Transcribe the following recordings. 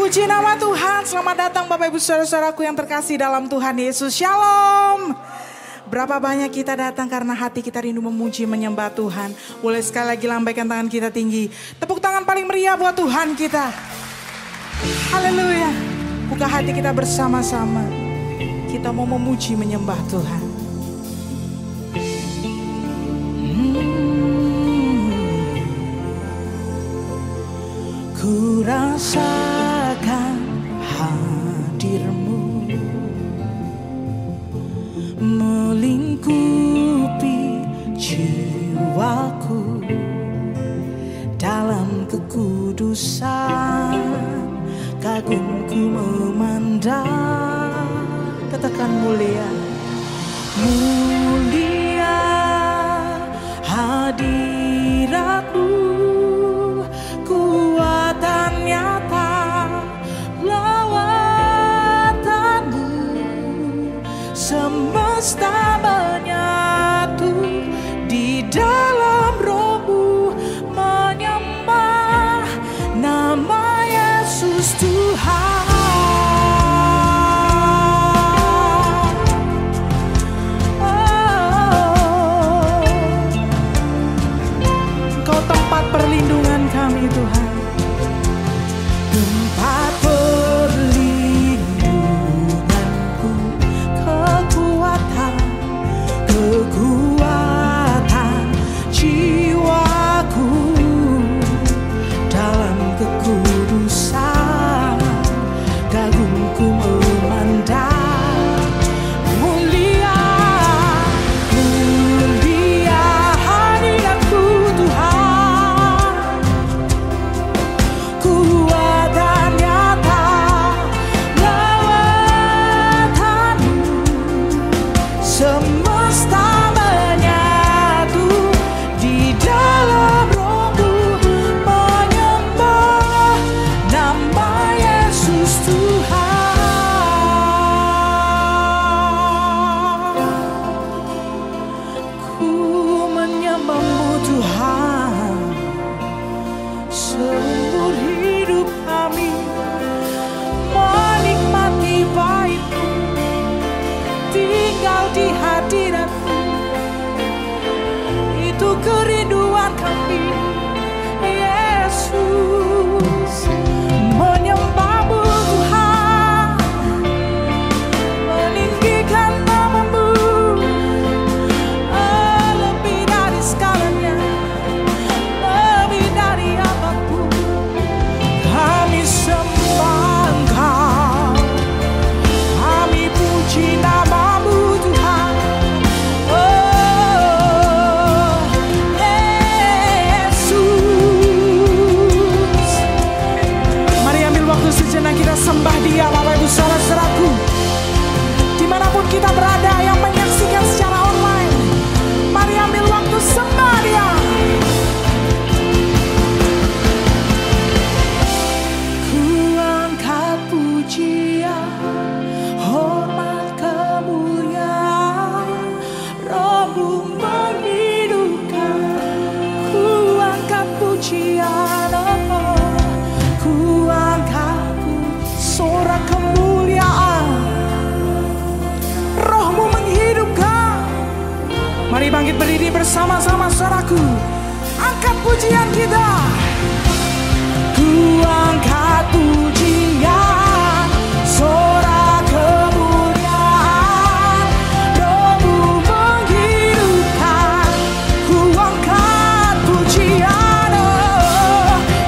Puji nama Tuhan, selamat datang Bapak Ibu Saudara-saudaraku yang terkasih dalam Tuhan Yesus. Shalom. Berapa banyak kita datang karena hati kita rindu memuji menyembah Tuhan. Boleh sekali lagi lambaikan tangan kita tinggi. Tepuk tangan paling meriah buat Tuhan kita. Haleluya. Buka hati kita bersama-sama. Kita mau memuji menyembah Tuhan. Ku rasakan hadir-Mu melingkupi jiwaku dalam kekudusan, kagumku memandang. Katakan mulia, mulia hadirat-Mu, kuatan nyata lawatan-Mu, semesta menyatu di dalam Roh-Mu, menyembah nama Yesus Tuhan. Engkau tempat perlindungan kami Tuhan. Tempat perlindunganku, kekuatan jiwaku dalam kekudusan, kagumku memandang. Mulia, mulia hadirat-Mu Tuhan, kuatan nyata lawatan-Mu, semesta menyatu di dalam Roh-Mu, menyembah nama Yesus Tuhan. Ku menyembah-Mu Tuhan seumur hidup kami, menikmati baik-Mu, tinggal di hadirat-Mu. Itu kerinduan kami Yesus, menyembah-Mu Tuhan, meninggikan nama-Mu, lebih dari segalanya, lebih dari apapun. Kami sembah Engkau, kami puji nama-Mu Tuhan. Oh Yesus, mari ambil waktu sejenak kita sembah Dia Bapak Ibu Saudara-saudaraku. Dimanapun kita berada yang menyaksikan secara online, mari ambil waktu sembah Dia. Ku angkat pujian, hormat kemuliaan, Roh-Mu menghidupkan. Ku angkat pujian, ku angkat sorak kemuliaan, Roh-Mu menghidupkan. Mari bangkit berdiri bersama-sama saudaraku. Angkat pujian kita. Ku angkat pujian, sorak kemuliaan, Roh-Mu menghidupkan. Ku angkat pujian,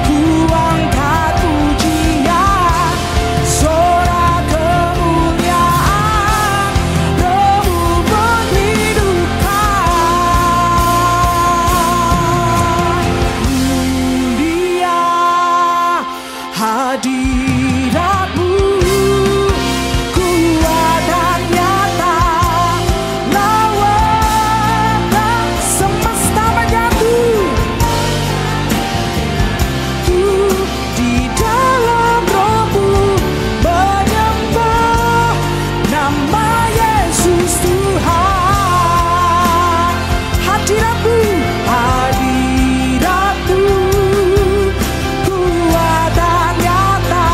ku angkat pujian, sorak kemuliaan, Roh-Mu menghidupkan. Mulia hadirat-Mu, kuatan nyata lawatan, semesta menyatu di dalam Roh-Mu, menyembah nama Yesus Tuhan. Hadirat-Mu, hadirat-Mu, kuatan nyata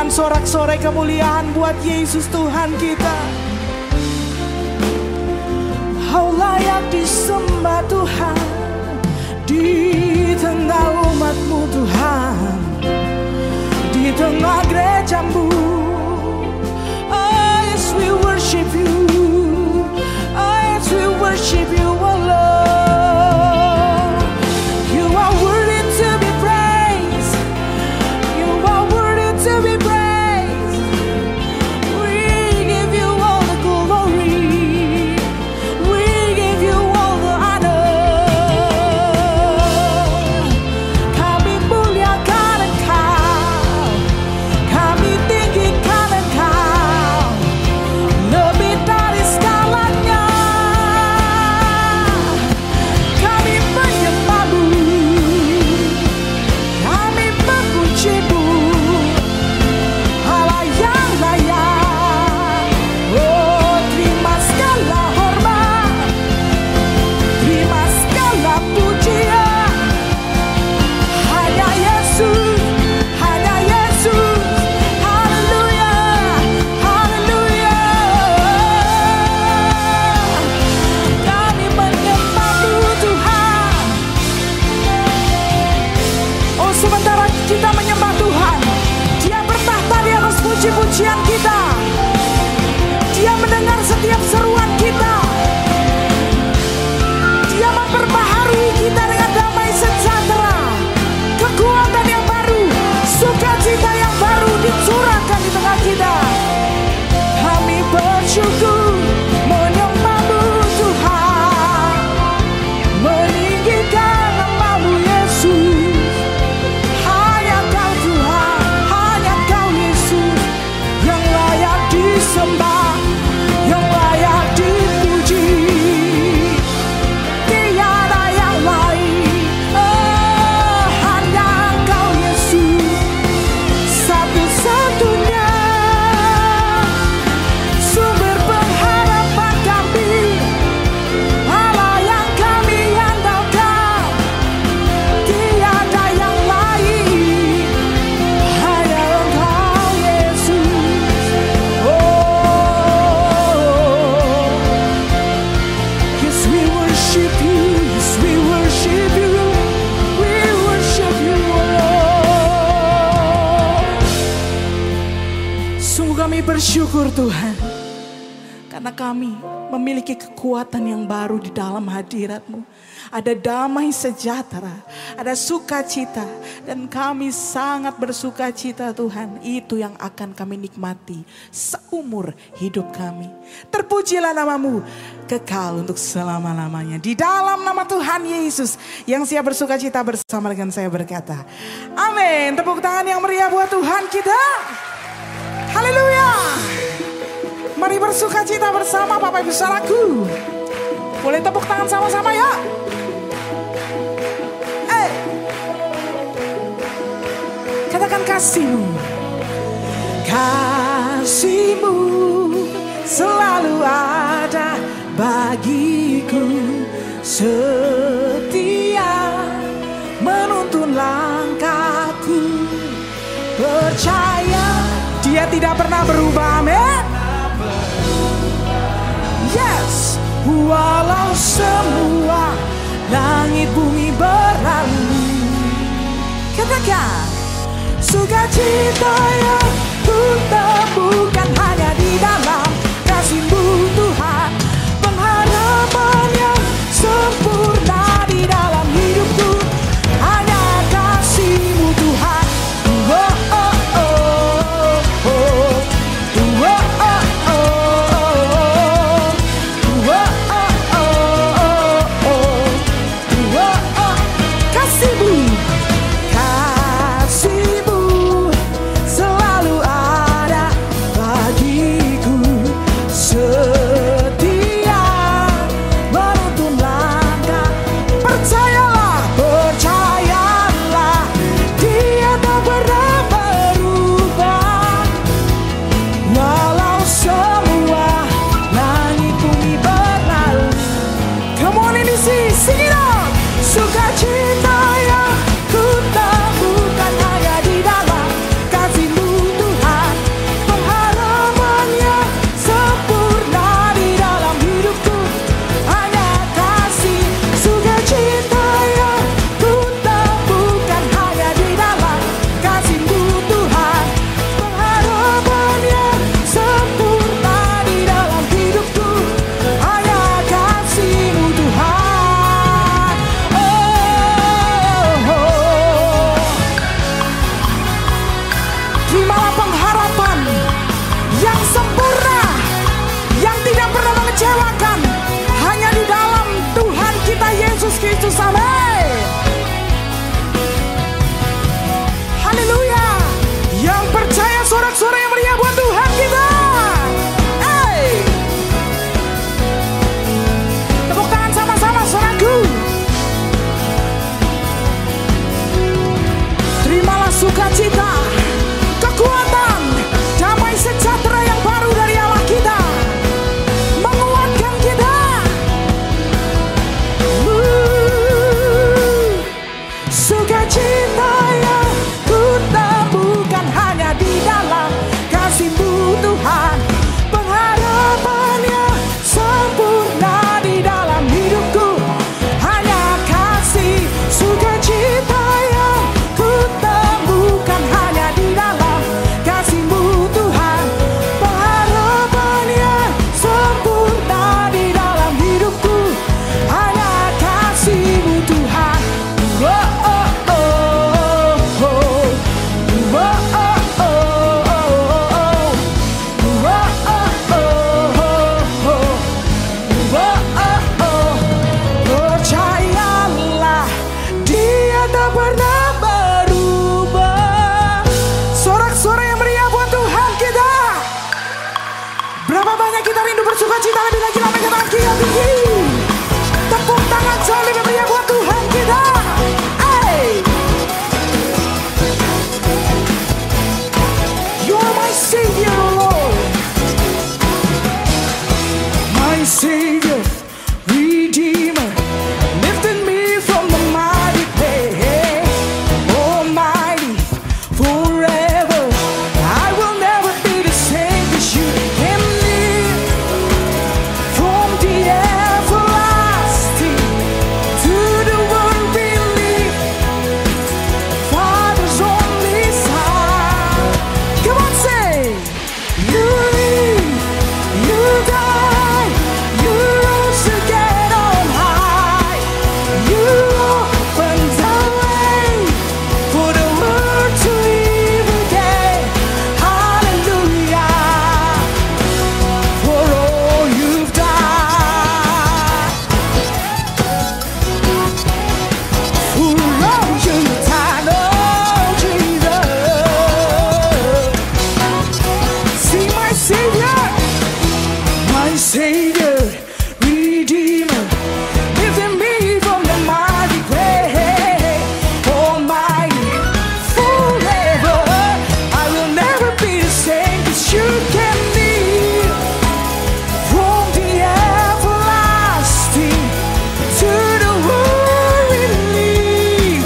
Tuhan, sorak-sorai kemuliaan buat Yesus Tuhan kita. Kau layak disembah Tuhan di tengah umat-Mu Tuhan, di tengah gereja-Mu. Oh yes, we worship You. Oh yes, we worship You, oh Lord. You are worthy to be praised. You are worthy to be praised. We give You all the glory. We give You all the honor. Kami muliakan Engkau, kami tinggikan Engkau, lebih dari segalanya. Kami menyembah-Mu, kami memuji-Mu, Allah yang layak. Oh, terima segala hormat, terima segala pujian. Hanya Yesus, hanya Yesus. Haleluya, haleluya. Kami menyembah-Mu Tuhan. Oh, sementara kita menyembah Tuhan, Dia bertahta di atas puji-pujian kita. Dia mendengar setiap seruan kita. Dia memperbaharui kita dengan damai sejahtera, kekuatan yang baru, sukacita yang baru dicurahkan di tengah kita. Kami bersyukur menyembah-Mu Tuhan, meninggikan nama-Mu Yesus. Hanya Kau Tuhan, hanya Kau Yesus yang layak disembah, yang layak dipuji. Tiada yang lain, oh hanya Engkau Yesus, satu-satunya sumber pengharapan kami, Allah yang kami andalkan. Tiada yang lain, hanya Engkau Yesus. Oh, yes we worship You, yes we worship You, we worship You, oh Lord. Sungguh kami bersyukur Tuhan, karena kami memiliki kekuatan yang baru di dalam hadirat-Mu. Ada damai sejahtera, ada sukacita, dan kami sangat bersukacita Tuhan. Itu yang akan kami nikmati seumur hidup kami. Terpujilah nama-Mu kekal untuk selama-lamanya. Di dalam nama Tuhan Yesus yang siap bersukacita bersama dengan saya berkata, amin. Tepuk tangan yang meriah buat Tuhan kita. Haleluya. Mari bersukacita bersama Bapak Ibu Saudaraku. Boleh tepuk tangan sama-sama ya. Katakan kasih-Mu. Kasih-Mu selalu ada bagiku, setia menuntun langkahku. Percaya Dia tidak pernah berubah, amin. Yes, walau semua langit bumi berlalu. Katakan, sukacita yang ku temukan hanya di dalam kasih-Mu Tuhan. Pengharapan yang sempurna di dalam hidupku hanya kasih-Mu Tuhan. Oh, oh, oh, oh, oh, oh, oh, kasih-Mu selalu ada bagi Yesus, amin. Haleluya. Yang percaya sorak-sorai yang meriah buat Tuhan kita. Hey. Tepuk tangan sama-sama saudaraku. Terimalah sukacita, kekuatan, damai sejahtera yang baru dari Allah kita, menguatkan kita. Sukacita yang ku temukan hanya di dalam kasih-Mu Tuhan, pengharapannya sempurna di dalam hidupku, hanya kasih. Sukacita yang ku temukan hanya di dalam kasih-Mu Tuhan, pengharapannya sempurna di dalam hidupku, hanya kasih-Mu Tuhan. Percayalah, Dia tak pernah berubah. Sorak-sorai yang meriah buat Tuhan kita. Berapa banyak kita rindu bersukacita lebih lagi lambaikan tangan kita tinggi. Tepuk tangan jauh lebih meriah buat Tuhan kita. Hey. You're my Savior, Lord. My Savior, Redeemer, lifted me from the mighty pit. Almighty, forever, I will never be the same, 'cause you came near from the everlasting to the world beneath. Father's only Son. Come on, say, you live, you die, you rose again on high. You opened the way for the world to live again. Hallelujah, for all you've done, for all you've done, oh Jesus. See my Savior, Redeemer, lifting me from the mighty grave. Almighty, forever, I will never be the same, 'cause you came near from the everlasting to the world beneath.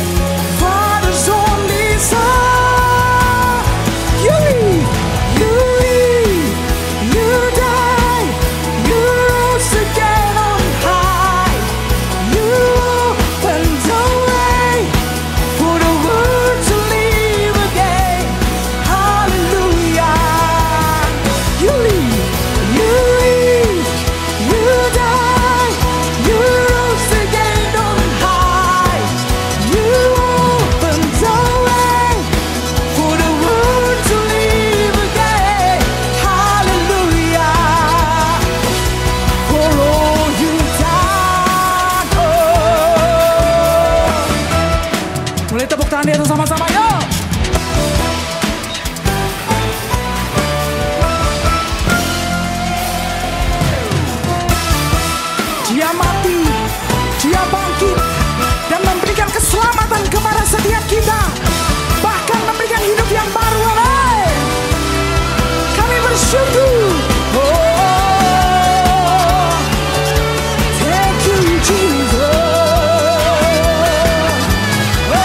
Father's only Son. You live, you die, you rose again on high. You opened the way for the world to live again. Hallelujah. You live, you die, you rose again on high. You opened the way for the world to live again. Hallelujah, for all you've done. Oh. Mulai tepuk tangan di atas sama-sama, yuk. Dia mati, Dia bangkit, dan memberikan keselamatan kepada setiap kita, bahkan memberikan hidup yang baru. Amin. Kami bersyukur. Oh, thank you Jesus. Oh,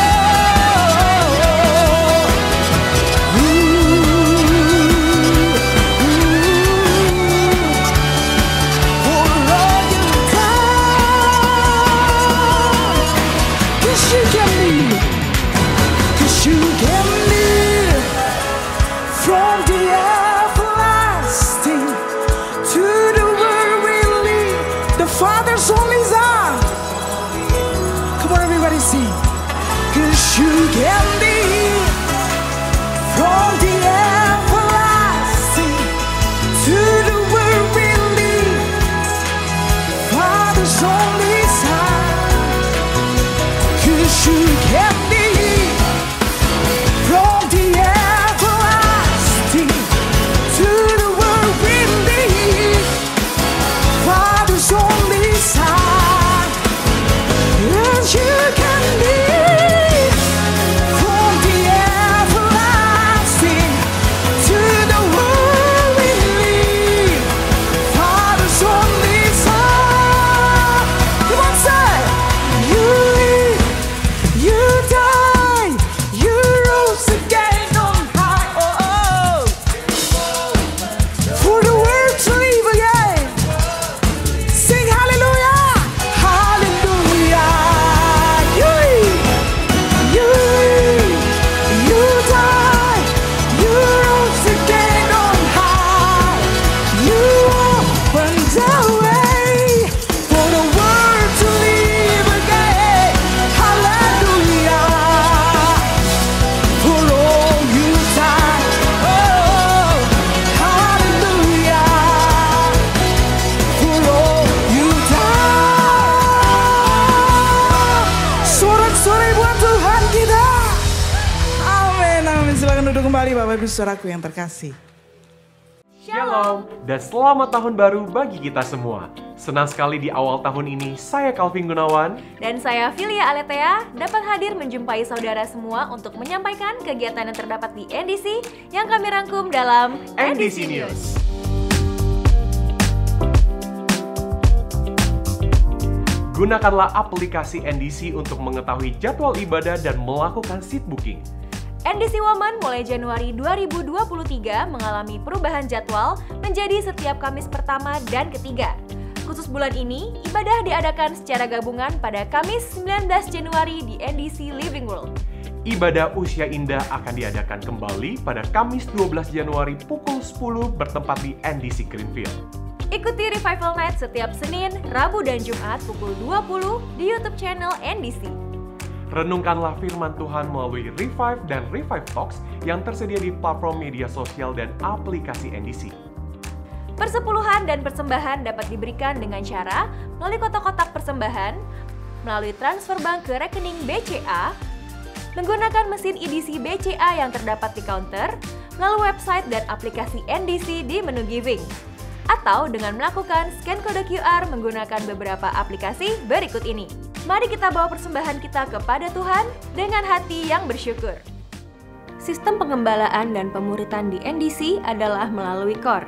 bersatu kembali Bapak Ibu Saudaraku yang terkasih. Shalom dan selamat tahun baru bagi kita semua. Senang sekali di awal tahun ini saya Calvin Gunawan dan saya Filia Aletea dapat hadir menjumpai saudara semua untuk menyampaikan kegiatan yang terdapat di NDC yang kami rangkum dalam NDC News. Gunakanlah aplikasi NDC untuk mengetahui jadwal ibadah dan melakukan seat booking. NDC Women mulai Januari 2023 mengalami perubahan jadwal menjadi setiap Kamis pertama dan ketiga. Khusus bulan ini, ibadah diadakan secara gabungan pada Kamis 19 Januari di NDC Living World. Ibadah Usia Indah akan diadakan kembali pada Kamis 12 Januari pukul 10 bertempat di NDC Greenfield. Ikuti Revival Night setiap Senin, Rabu, dan Jumat pukul 20 di YouTube channel NDC. Renungkanlah firman Tuhan melalui Revive dan Revive Talks yang tersedia di platform media sosial dan aplikasi NDC. Persepuluhan dan persembahan dapat diberikan dengan cara melalui kotak-kotak persembahan, melalui transfer bank ke rekening BCA, menggunakan mesin EDC BCA yang terdapat di counter, melalui website dan aplikasi NDC di menu giving, atau dengan melakukan scan kode QR menggunakan beberapa aplikasi berikut ini. Mari kita bawa persembahan kita kepada Tuhan dengan hati yang bersyukur. Sistem pengembalaan dan pemuritan di NDC adalah melalui KOR.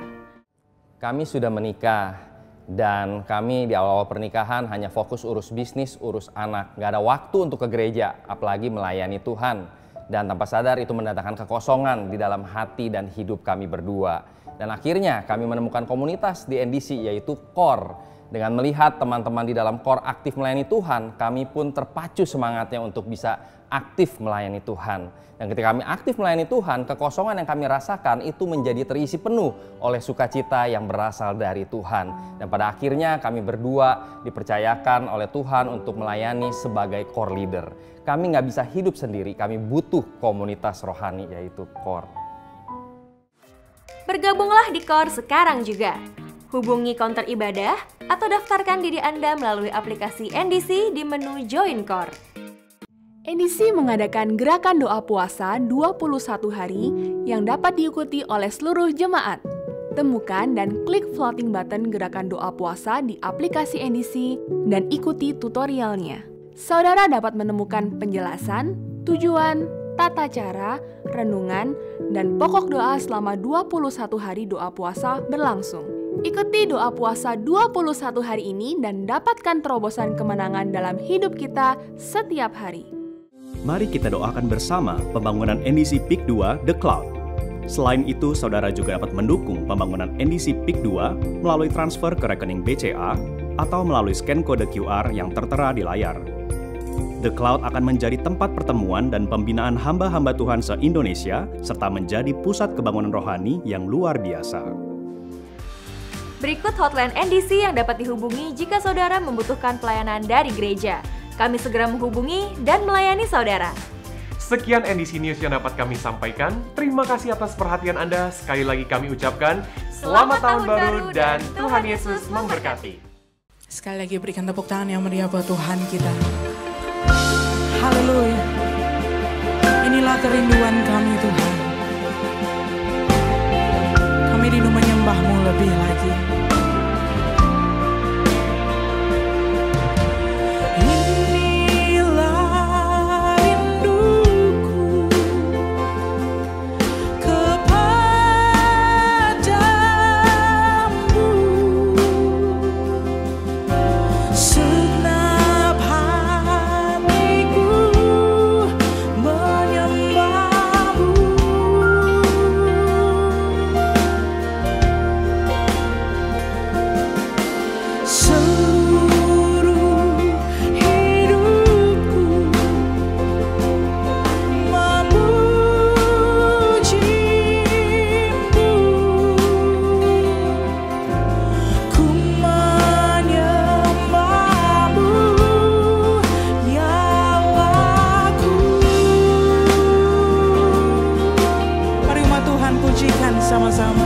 Kami sudah menikah dan kami di awal-awal pernikahan hanya fokus urus bisnis, urus anak. Gak ada waktu untuk ke gereja, apalagi melayani Tuhan. Dan tanpa sadar itu mendatangkan kekosongan di dalam hati dan hidup kami berdua. Dan akhirnya kami menemukan komunitas di NDC yaitu KOR. Dengan melihat teman-teman di dalam KOR aktif melayani Tuhan, kami pun terpacu semangatnya untuk bisa aktif melayani Tuhan. Dan ketika kami aktif melayani Tuhan, kekosongan yang kami rasakan itu menjadi terisi penuh oleh sukacita yang berasal dari Tuhan. Dan pada akhirnya kami berdua dipercayakan oleh Tuhan untuk melayani sebagai KOR leader. Kami nggak bisa hidup sendiri, kami butuh komunitas rohani yaitu KOR. Bergabunglah di KOR sekarang juga. Hubungi counter ibadah atau daftarkan diri Anda melalui aplikasi NDC di menu Join KOR. NDC mengadakan gerakan doa puasa 21 hari yang dapat diikuti oleh seluruh jemaat. Temukan dan klik floating button gerakan doa puasa di aplikasi NDC dan ikuti tutorialnya. Saudara dapat menemukan penjelasan, tujuan, tata cara, renungan, dan pokok doa selama 21 hari doa puasa berlangsung. Ikuti doa puasa 21 hari ini dan dapatkan terobosan kemenangan dalam hidup kita setiap hari. Mari kita doakan bersama pembangunan NDC Peak 2 The Cloud. Selain itu, saudara juga dapat mendukung pembangunan NDC Peak 2 melalui transfer ke rekening BCA atau melalui scan kode QR yang tertera di layar. The Cloud akan menjadi tempat pertemuan dan pembinaan hamba-hamba Tuhan se-Indonesia serta menjadi pusat kebangunan rohani yang luar biasa. Berikut hotline NDC yang dapat dihubungi jika saudara membutuhkan pelayanan dari gereja. Kami segera menghubungi dan melayani saudara. Sekian NDC News yang dapat kami sampaikan. Terima kasih atas perhatian Anda. Sekali lagi kami ucapkan Selamat Tahun Baru dan Tuhan Yesus memberkati. Sekali lagi berikan tepuk tangan yang meriah buat Tuhan kita. Haleluya. Inilah kerinduan kami Tuhan. Kami rindu menyembah-Mu lebih lagi. Inilah rinduku kepadamu. Segenap hatiku menyembah-Mu. Seluruh hidupku memuji-Mu. Ku menyembah-Mu, ya Allahku. Mari umat Tuhan pujikan sama-sama.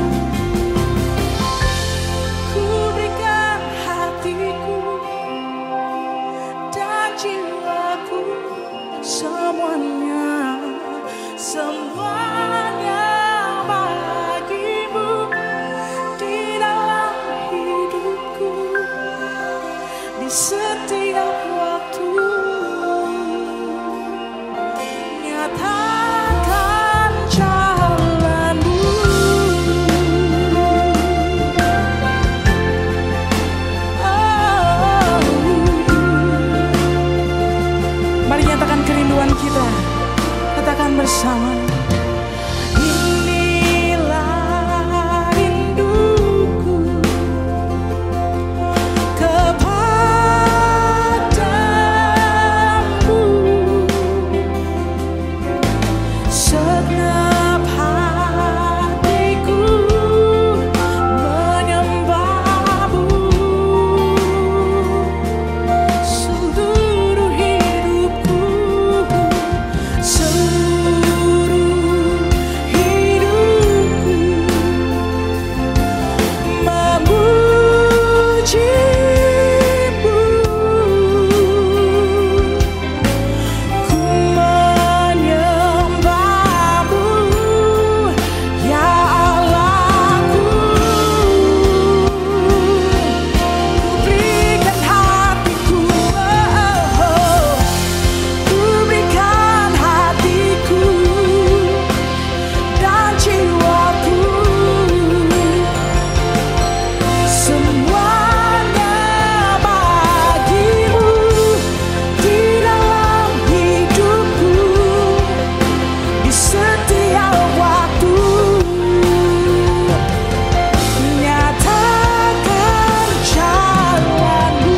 Ku berikan hatiku dan jiwaku semuanya, semuanya nyatakan jalan-Mu. Oh. Mari nyatakan kerinduan kita, katakan bersama. Inilah rinduku kepadamu, segenap hatiku menyembah-Mu, seluruh hidupku, seluruh hidupku memuji-Mu. Ku menyembah-Mu, ya Allahku. Ku berikan hatiku, ku berikan hatiku dan jiwaku, semuanya bagi-Mu di dalam hidupku, di setiap waktu. Nyatakan jalan-Mu.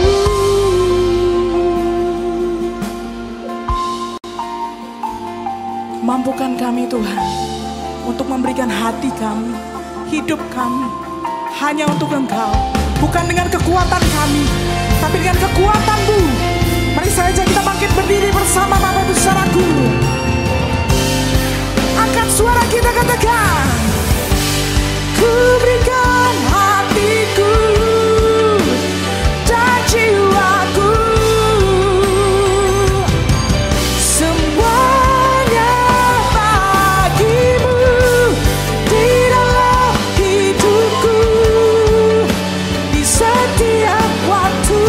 Mampukan kami Tuhan untuk memberikan hati kami, hidup kami hanya untuk Engkau, bukan dengan kekuatan kami, tapi dengan kekuatan-Mu. Mari saja kita bangkit berdiri bersama Bapak Ibu Saudaraku. Angkat suara kita, katakan, ku berikan hatiku dan jiwaku, semuanya bagi-Mu di dalam hidupku, di setiap waktu.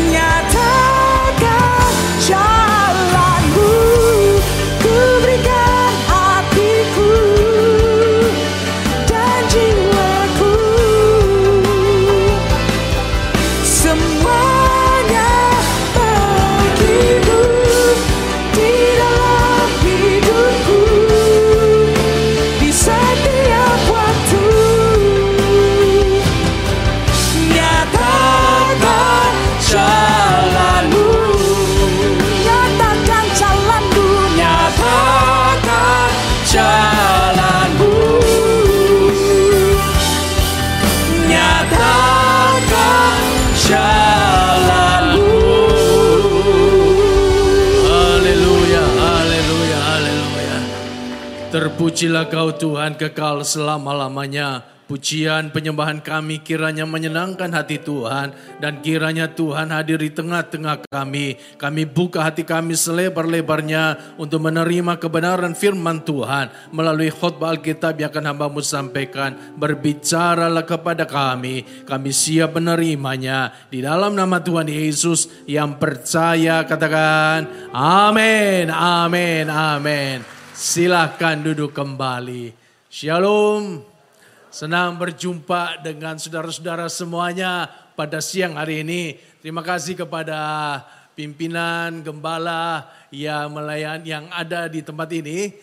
Nyatakan jalan-Mu, ku berikan hatiku dan jiwaku, semuanya bagi-Mu di dalam hidupku, di setiap waktu. Nyatakan jalan-Mu, nyatakan jalan-Mu, nyatakan jalan-Mu, nyatakan jalan-Mu. Haleluya, haleluya, haleluya. Terpujilah Kau Tuhan kekal selama-lamanya. Pujian penyembahan kami kiranya menyenangkan hati Tuhan. Dan kiranya Tuhan hadir di tengah-tengah kami. Kami buka hati kami selebar-lebarnya untuk menerima kebenaran firman Tuhan. Melalui khotbah Alkitab yang akan hamba-Mu sampaikan. Berbicaralah kepada kami. Kami siap menerimanya. Di dalam nama Tuhan Yesus yang percaya katakan amin, amin, amin. Silahkan duduk kembali. Shalom. Senang berjumpa dengan saudara-saudara semuanya pada siang hari ini. Terima kasih kepada pimpinan, gembala yang ada di tempat ini.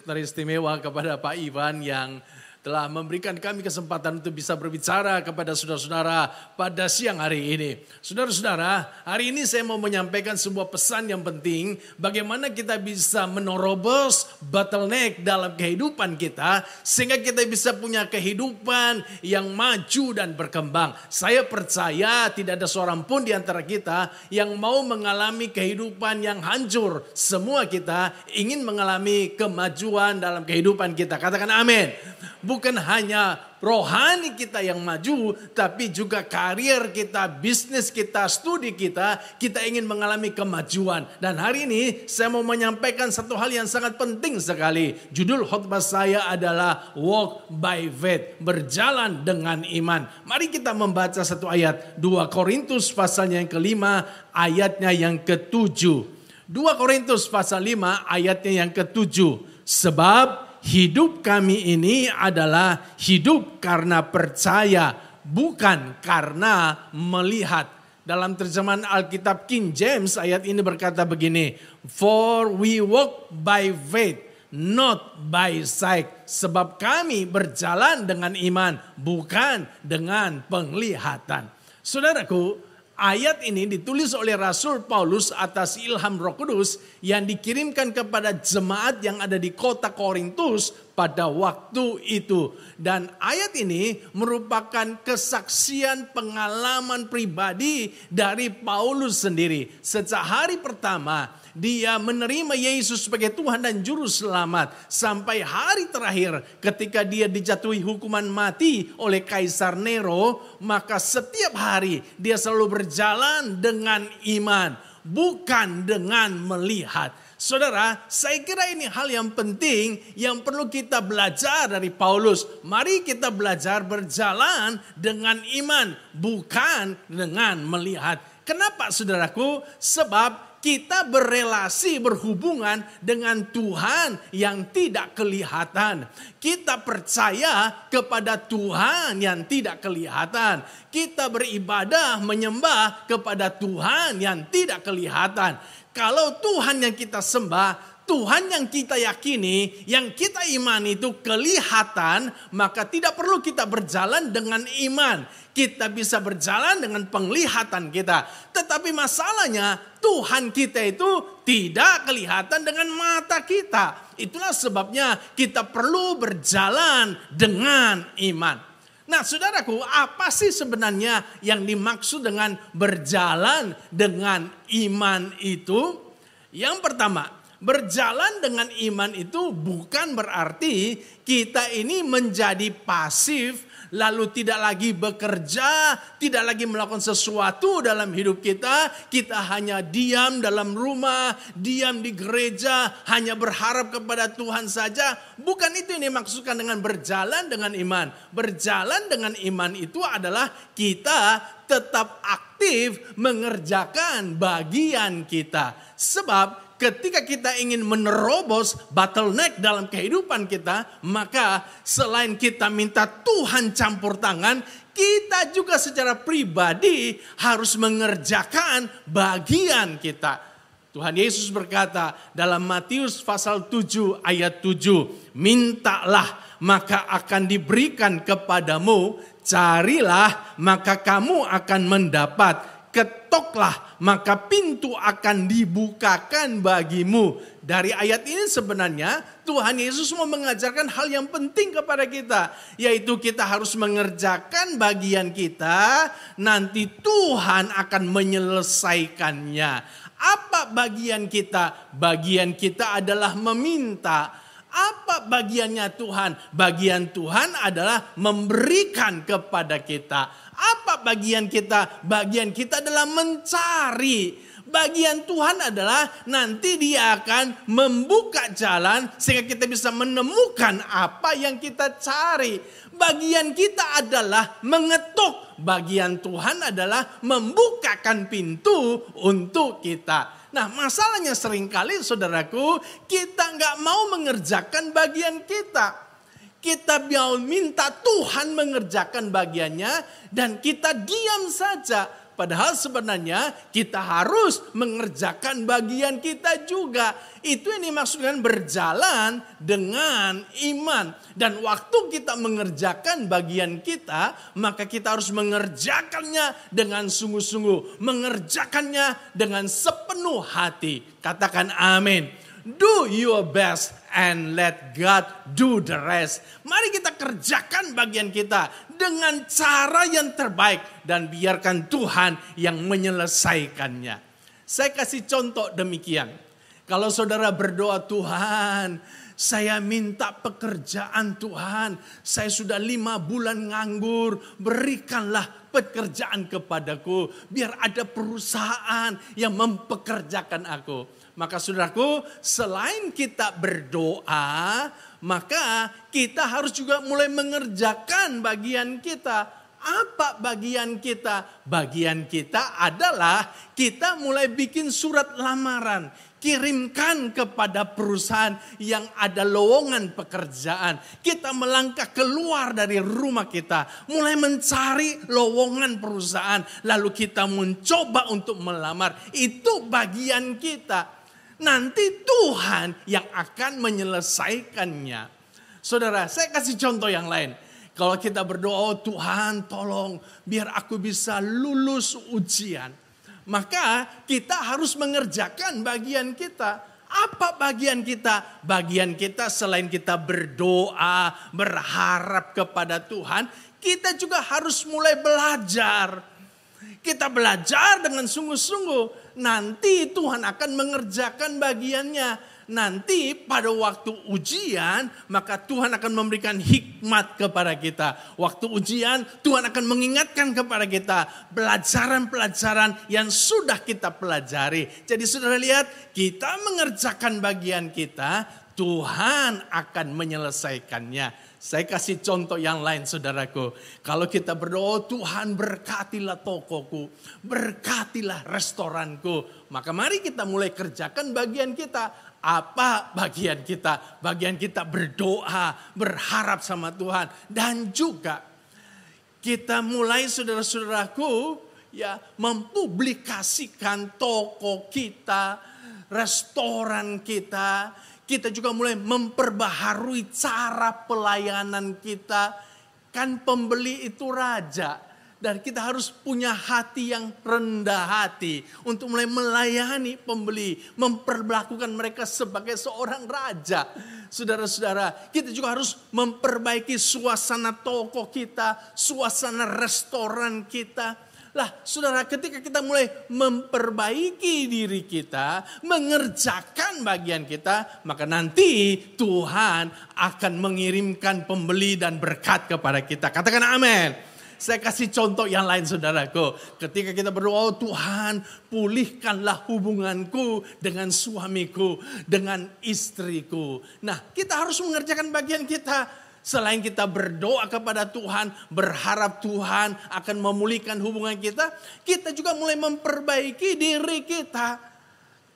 Teristimewa kepada Pak Iwan yang telah memberikan kami kesempatan untuk bisa berbicara kepada saudara-saudara pada siang hari ini. Saudara-saudara, hari ini saya mau menyampaikan sebuah pesan yang penting. Bagaimana kita bisa menerobos bottleneck dalam kehidupan kita. Sehingga kita bisa punya kehidupan yang maju dan berkembang. Saya percaya tidak ada seorang pun di antara kita yang mau mengalami kehidupan yang hancur. Semua kita ingin mengalami kemajuan dalam kehidupan kita. Katakan amin. Bukan hanya rohani kita yang maju, tapi juga karir kita, bisnis kita, studi kita ingin mengalami kemajuan. Dan hari ini saya mau menyampaikan satu hal yang sangat penting sekali. Judul khotbah saya adalah Walk by Faith, berjalan dengan iman. Mari kita membaca satu ayat, 2 Korintus pasalnya yang kelima, ayatnya yang ke-7. 2 Korintus pasal 5 ayatnya yang ke-7. Sebab hidup kami ini adalah hidup karena percaya, bukan karena melihat. Dalam terjemahan Alkitab King James ayat ini berkata begini. For we walk by faith, not by sight. Sebab kami berjalan dengan iman, bukan dengan penglihatan. Saudaraku, ayat ini ditulis oleh Rasul Paulus atas ilham Roh Kudus yang dikirimkan kepada jemaat yang ada di kota Korintus pada waktu itu. Dan ayat ini merupakan kesaksian pengalaman pribadi dari Paulus sendiri. Sejak hari pertama dia menerima Yesus sebagai Tuhan dan Juru Selamat. Sampai hari terakhir ketika dia dijatuhi hukuman mati oleh Kaisar Nero. Maka setiap hari dia selalu berjalan dengan iman, bukan dengan melihat. Saudara, saya kira ini hal yang penting yang perlu kita belajar dari Paulus. Mari kita belajar berjalan dengan iman, bukan dengan melihat. Kenapa saudaraku? Sebab kita berelasi, berhubungan dengan Tuhan yang tidak kelihatan. Kita percaya kepada Tuhan yang tidak kelihatan. Kita beribadah, menyembah kepada Tuhan yang tidak kelihatan. Kalau Tuhan yang kita sembah, Tuhan yang kita yakini, yang kita imani itu kelihatan, maka tidak perlu kita berjalan dengan iman. Kita bisa berjalan dengan penglihatan kita. Tetapi masalahnya Tuhan kita itu tidak kelihatan dengan mata kita. Itulah sebabnya kita perlu berjalan dengan iman. Nah saudaraku, apa sih sebenarnya yang dimaksud dengan berjalan dengan iman itu? Yang pertama, berjalan dengan iman itu bukan berarti kita ini menjadi pasif, lalu tidak lagi bekerja, tidak lagi melakukan sesuatu dalam hidup kita. Kita hanya diam dalam rumah, diam di gereja, hanya berharap kepada Tuhan saja. Bukan itu yang dimaksudkan dengan berjalan dengan iman. Berjalan dengan iman itu adalah kita tetap aktif mengerjakan bagian kita. Sebab ketika kita ingin menerobos bottleneck dalam kehidupan kita, maka selain kita minta Tuhan campur tangan, kita juga secara pribadi harus mengerjakan bagian kita. Tuhan Yesus berkata dalam Matius pasal 7 ayat 7, mintalah maka akan diberikan kepadamu, carilah maka kamu akan mendapat, ketoklah maka pintu akan dibukakan bagimu. Dari ayat ini sebenarnya Tuhan Yesus mau mengajarkan hal yang penting kepada kita. Yaitu kita harus mengerjakan bagian kita, nanti Tuhan akan menyelesaikannya. Apa bagian kita? Bagian kita adalah meminta. Apa bagiannya Tuhan? Bagian Tuhan adalah memberikan kepada kita. Apa bagian kita? Bagian kita adalah mencari. Bagian Tuhan adalah nanti Dia akan membuka jalan sehingga kita bisa menemukan apa yang kita cari. Bagian kita adalah mengetuk. Bagian Tuhan adalah membukakan pintu untuk kita. Nah masalahnya seringkali saudaraku, kita nggak mau mengerjakan bagian kita. Kita mau minta Tuhan mengerjakan bagiannya dan kita diam saja. Padahal sebenarnya kita harus mengerjakan bagian kita juga. Itu yang dimaksudkan berjalan dengan iman. Dan waktu kita mengerjakan bagian kita, maka kita harus mengerjakannya dengan sungguh-sungguh. Mengerjakannya dengan sepenuh hati. Katakan amin. Do your best and let God do the rest. Mari kita kerjakan bagian kita dengan cara yang terbaik dan biarkan Tuhan yang menyelesaikannya. Saya kasih contoh demikian. Kalau saudara berdoa, Tuhan, saya minta pekerjaan Tuhan. Saya sudah 5 bulan nganggur, berikanlah pekerjaan kepadaku. Biar ada perusahaan yang mempekerjakan aku. Maka saudaraku, selain kita berdoa, maka kita harus juga mulai mengerjakan bagian kita. Apa bagian kita? Bagian kita adalah kita mulai bikin surat lamaran. Kirimkan kepada perusahaan yang ada lowongan pekerjaan. Kita melangkah keluar dari rumah kita. Mulai mencari lowongan perusahaan. Lalu kita mencoba untuk melamar. Itu bagian kita. Nanti Tuhan yang akan menyelesaikannya. Saudara, saya kasih contoh yang lain. Kalau kita berdoa, oh Tuhan tolong biar aku bisa lulus ujian. Maka kita harus mengerjakan bagian kita. Apa bagian kita? Bagian kita selain kita berdoa, berharap kepada Tuhan, kita juga harus mulai belajar. Kita belajar dengan sungguh-sungguh. Nanti Tuhan akan mengerjakan bagiannya. Nanti pada waktu ujian, maka Tuhan akan memberikan hikmat kepada kita. Waktu ujian, Tuhan akan mengingatkan kepada kita pelajaran-pelajaran yang sudah kita pelajari. Jadi saudara lihat, kita mengerjakan bagian kita, Tuhan akan menyelesaikannya. Saya kasih contoh yang lain saudaraku. Kalau kita berdoa, Tuhan berkatilah tokoku, berkatilah restoranku. Maka mari kita mulai kerjakan bagian kita. Apa bagian kita? Bagian kita berdoa, berharap sama Tuhan. Dan juga kita mulai saudara-saudaraku ya mempublikasikan toko kita, restoran kita. Kita juga mulai memperbaharui cara pelayanan kita. Kan pembeli itu raja. Dan kita harus punya hati yang rendah hati. Untuk mulai melayani pembeli. Memperlakukan mereka sebagai seorang raja. Saudara-saudara, kita juga harus memperbaiki suasana toko kita. Suasana restoran kita. Lah saudara, ketika kita mulai memperbaiki diri kita, mengerjakan bagian kita, maka nanti Tuhan akan mengirimkan pembeli dan berkat kepada kita. Katakan amin. Saya kasih contoh yang lain saudaraku. Ketika kita berdoa, Tuhan pulihkanlah hubunganku dengan suamiku, dengan istriku. Nah kita harus mengerjakan bagian kita. Selain kita berdoa kepada Tuhan, berharap Tuhan akan memulihkan hubungan kita, kita juga mulai memperbaiki diri kita.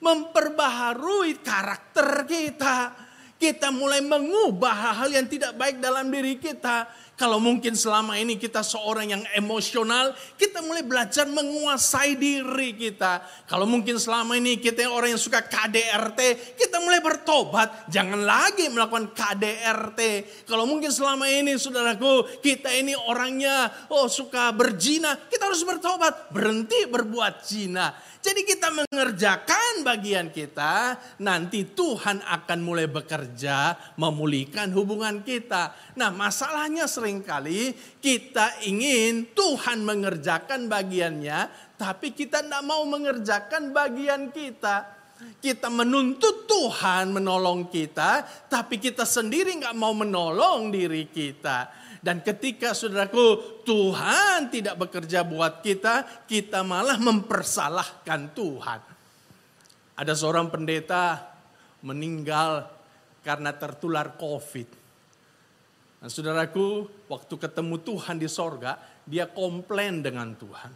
Memperbaharui karakter kita. Kita mulai mengubah hal-hal yang tidak baik dalam diri kita. Kalau mungkin selama ini kita seorang yang emosional, kita mulai belajar menguasai diri kita. Kalau mungkin selama ini kita orang yang suka KDRT, kita mulai bertobat. Jangan lagi melakukan KDRT. Kalau mungkin selama ini saudaraku, kita ini orangnya suka berzina, kita harus bertobat. Berhenti berbuat zina. Jadi kita mengerjakan bagian kita, nanti Tuhan akan mulai bekerja memulihkan hubungan kita. Nah masalahnya seringkali kita ingin Tuhan mengerjakan bagiannya, tapi kita tidak mau mengerjakan bagian kita. Kita menuntut Tuhan menolong kita, tapi kita sendiri nggak mau menolong diri kita. Dan ketika saudaraku Tuhan tidak bekerja buat kita, kita malah mempersalahkan Tuhan. Ada seorang pendeta meninggal karena tertular COVID. Nah saudaraku, waktu ketemu Tuhan di sorga, dia komplain dengan Tuhan.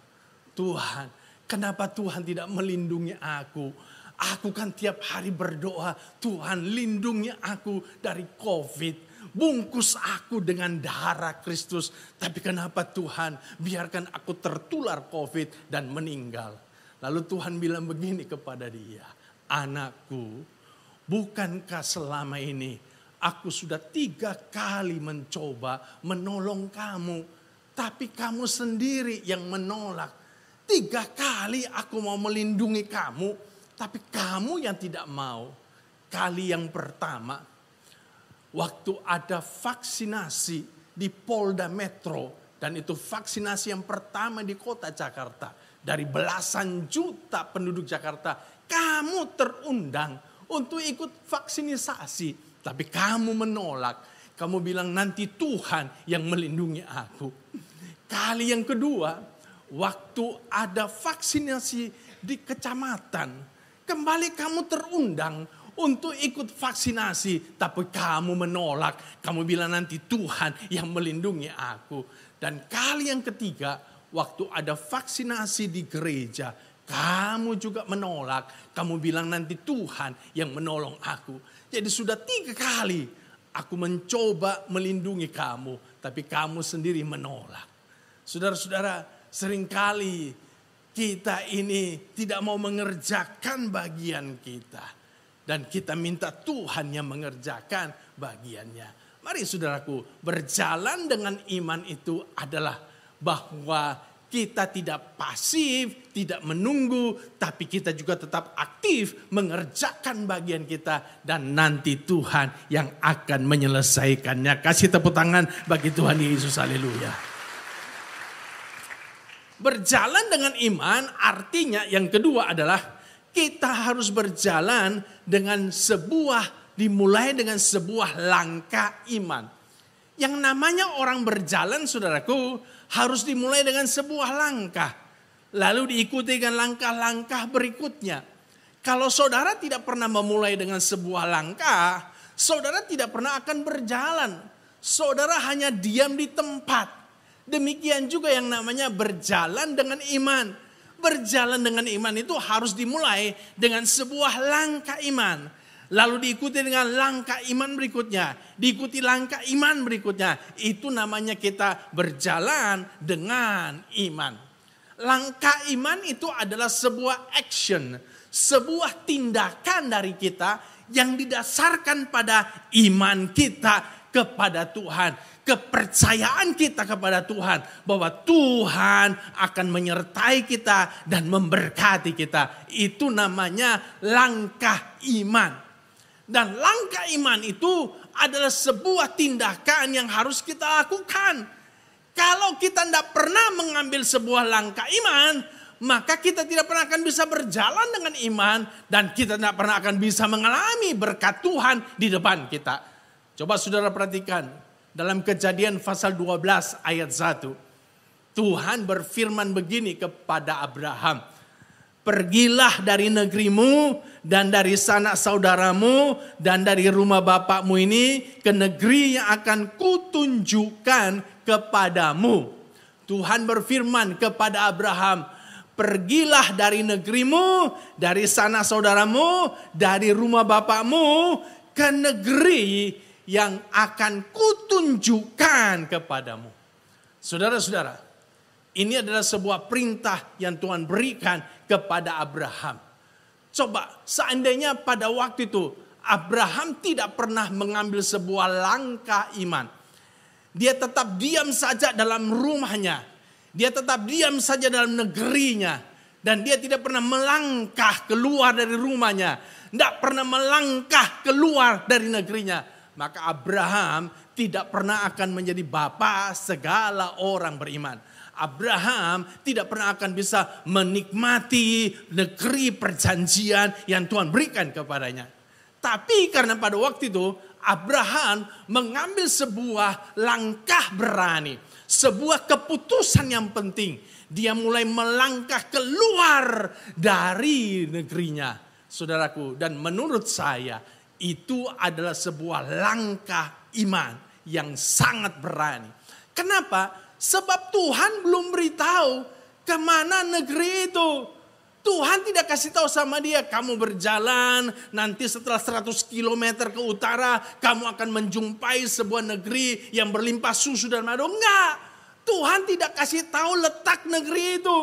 Tuhan, kenapa Tuhan tidak melindungi aku? Aku kan tiap hari berdoa, Tuhan lindungi aku dari COVID. Bungkus aku dengan darah Kristus. Tapi kenapa Tuhan biarkan aku tertular COVID dan meninggal? Lalu Tuhan bilang begini kepada dia. Anakku, bukankah selama ini aku sudah 3 kali mencoba menolong kamu. Tapi kamu sendiri yang menolak. 3 kali aku mau melindungi kamu. Tapi kamu yang tidak mau. Kali yang pertama, waktu ada vaksinasi di Polda Metro. Dan itu vaksinasi yang pertama di kota Jakarta. Dari belasan juta penduduk Jakarta. Kamu terundang untuk ikut vaksinisasi. Tapi kamu menolak. Kamu bilang nanti Tuhan yang melindungi aku. Kali yang kedua, waktu ada vaksinasi di kecamatan. Kembali kamu terundang untuk ikut vaksinasi, tapi kamu menolak. Kamu bilang nanti Tuhan yang melindungi aku. Dan kali yang ketiga, waktu ada vaksinasi di gereja, kamu juga menolak. Kamu bilang nanti Tuhan yang menolong aku. Jadi sudah 3 kali aku mencoba melindungi kamu, tapi kamu sendiri menolak. Saudara-saudara, seringkali kita ini tidak mau mengerjakan bagian kita. Dan kita minta Tuhan yang mengerjakan bagiannya. Mari saudaraku, berjalan dengan iman itu adalah bahwa kita tidak pasif, tidak menunggu, tapi kita juga tetap aktif mengerjakan bagian kita. Dan nanti Tuhan yang akan menyelesaikannya. Kasih tepuk tangan bagi Tuhan Yesus, haleluya. Berjalan dengan iman artinya yang kedua adalah kita harus berjalan dengan dimulai dengan sebuah langkah iman. Yang namanya orang berjalan, saudaraku, harus dimulai dengan sebuah langkah. Lalu diikuti dengan langkah-langkah berikutnya. Kalau saudara tidak pernah memulai dengan sebuah langkah, saudara tidak pernah akan berjalan. Saudara hanya diam di tempat. Demikian juga yang namanya berjalan dengan iman. Berjalan dengan iman itu harus dimulai dengan sebuah langkah iman. Lalu diikuti dengan langkah iman berikutnya. Diikuti langkah iman berikutnya. Itu namanya kita berjalan dengan iman. Langkah iman itu adalah sebuah action. Sebuah tindakan dari kita yang didasarkan pada iman kita kepada Tuhan. Kepercayaan kita kepada Tuhan. Bahwa Tuhan akan menyertai kita dan memberkati kita. Itu namanya langkah iman. Dan langkah iman itu adalah sebuah tindakan yang harus kita lakukan. Kalau kita tidak pernah mengambil sebuah langkah iman, maka kita tidak pernah akan bisa berjalan dengan iman. Dan kita tidak pernah akan bisa mengalami berkat Tuhan di depan kita. Coba saudara perhatikan. Dalam Kejadian pasal 12 ayat 1. Tuhan berfirman begini kepada Abraham. Pergilah dari negerimu dan dari sanak saudaramu dan dari rumah bapakmu ini ke negeri yang akan kutunjukkan kepadamu. Tuhan berfirman kepada Abraham, pergilah dari negerimu, dari sanak saudaramu, dari rumah bapakmu ke negeri yang akan kutunjukkan kepadamu. Saudara-saudara, ini adalah sebuah perintah yang Tuhan berikan kepada Abraham. Coba seandainya pada waktu itu Abraham tidak pernah mengambil sebuah langkah iman. Dia tetap diam saja dalam rumahnya. Dia tetap diam saja dalam negerinya. Dan dia tidak pernah melangkah keluar dari rumahnya. Tidak pernah melangkah keluar dari negerinya. Maka Abraham tidak pernah akan menjadi bapa segala orang beriman. Abraham tidak pernah akan bisa menikmati negeri perjanjian yang Tuhan berikan kepadanya. Tapi karena pada waktu itu Abraham mengambil sebuah langkah berani. Sebuah keputusan yang penting. Dia mulai melangkah keluar dari negerinya. Saudaraku, dan menurut saya itu adalah sebuah langkah iman yang sangat berani. Kenapa? Sebab Tuhan belum beritahu kemana negeri itu. Tuhan tidak kasih tahu sama dia, kamu berjalan nanti setelah 100 km ke utara, kamu akan menjumpai sebuah negeri yang berlimpah susu dan madu. Enggak, Tuhan tidak kasih tahu letak negeri itu.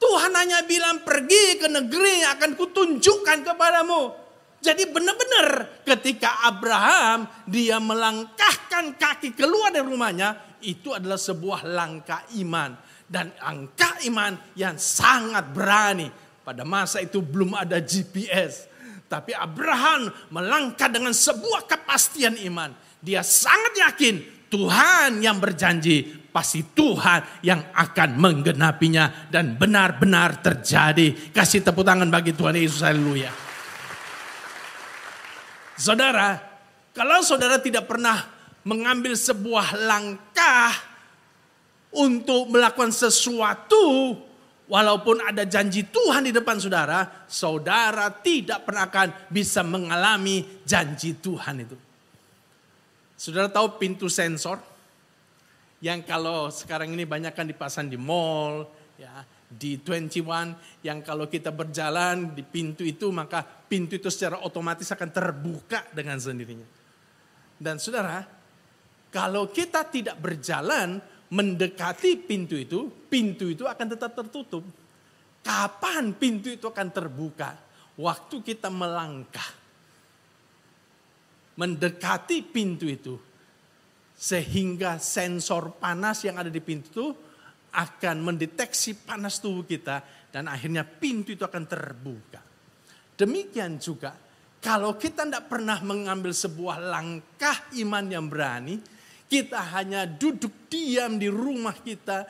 Tuhan hanya bilang pergi ke negeri yang akan kutunjukkan kepadamu. Jadi benar-benar ketika Abraham dia melangkahkan kaki keluar dari rumahnya, itu adalah sebuah langkah iman. Dan langkah iman yang sangat berani. Pada masa itu belum ada GPS. Tapi Abraham melangkah dengan sebuah kepastian iman. Dia sangat yakin Tuhan yang berjanji, pasti Tuhan yang akan menggenapinya. Dan benar-benar terjadi. Kasih tepuk tangan bagi Tuhan Yesus, haleluya. Saudara, kalau saudara tidak pernah mengambil sebuah langkah untuk melakukan sesuatu, Walaupun ada janji Tuhan di depan saudara, saudara tidak pernah akan bisa mengalami janji Tuhan itu. Saudara tahu pintu sensor? Yang kalau sekarang ini banyak kan dipasang di mall, ya, di 21, yang kalau kita berjalan di pintu itu, maka pintu itu secara otomatis akan terbuka dengan sendirinya. Dan saudara, kalau kita tidak berjalan mendekati pintu itu akan tetap tertutup. Kapan pintu itu akan terbuka? Waktu kita melangkah mendekati pintu itu, sehingga sensor panas yang ada di pintu itu akan mendeteksi panas tubuh kita, dan akhirnya pintu itu akan terbuka. Demikian juga kalau kita tidak pernah mengambil sebuah langkah iman yang berani, kita hanya duduk diam di rumah kita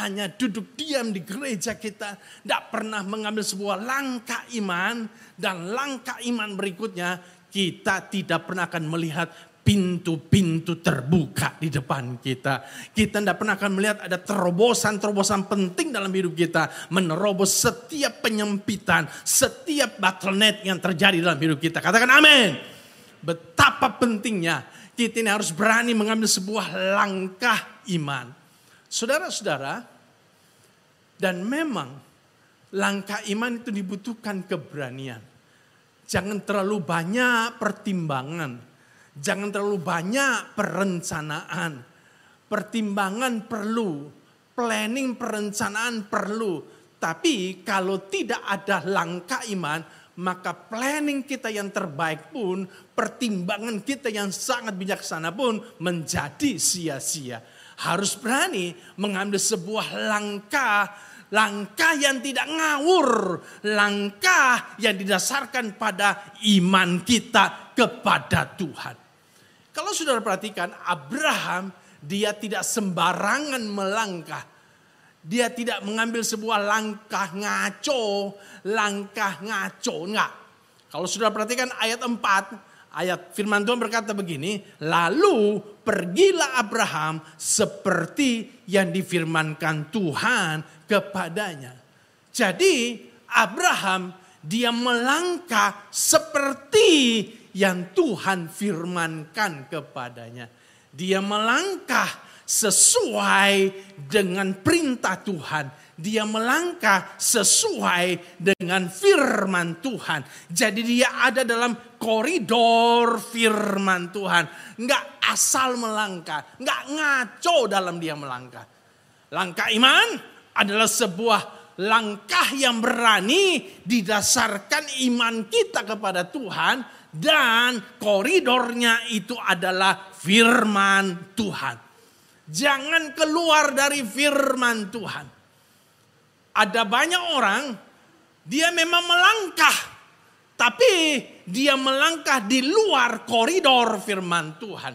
hanya duduk diam di gereja kita, tidak pernah mengambil sebuah langkah iman, dan langkah iman berikutnya kita tidak pernah akan melihat pintu-pintu terbuka di depan kita. Kita tidak pernah akan melihat ada terobosan-terobosan penting dalam hidup kita, menerobos setiap penyempitan, setiap bottleneck yang terjadi dalam hidup kita. Katakan amin. Betapa pentingnya kita ini harus berani mengambil sebuah langkah iman. Saudara-saudara, dan memang langkah iman itu dibutuhkan keberanian. Jangan terlalu banyak pertimbangan. Jangan terlalu banyak perencanaan. Pertimbangan perlu, planning perencanaan perlu. Tapi kalau tidak ada langkah iman, maka planning kita yang terbaik pun, pertimbangan kita yang sangat bijaksana pun menjadi sia-sia. Harus berani mengambil sebuah langkah yang tidak ngawur, langkah yang didasarkan pada iman kita kepada Tuhan. Kalau saudara perhatikan, Abraham dia tidak sembarangan melangkah. Dia tidak mengambil sebuah langkah ngaco, enggak. Kalau sudah perhatikan ayat 4, ayat firman Tuhan berkata begini, lalu pergilah Abraham seperti yang difirmankan Tuhan kepadanya. Jadi Abraham dia melangkah seperti yang Tuhan firmankan kepadanya. Dia melangkah sesuai dengan perintah Tuhan. Dia melangkah sesuai dengan firman Tuhan. Jadi dia ada dalam koridor firman Tuhan. Enggak asal melangkah, enggak ngaco dalam dia melangkah. Langkah iman adalah sebuah langkah yang berani didasarkan iman kita kepada Tuhan, dan koridornya itu adalah firman Tuhan. Jangan keluar dari firman Tuhan. Ada banyak orang, dia memang melangkah, tapi dia melangkah di luar koridor firman Tuhan.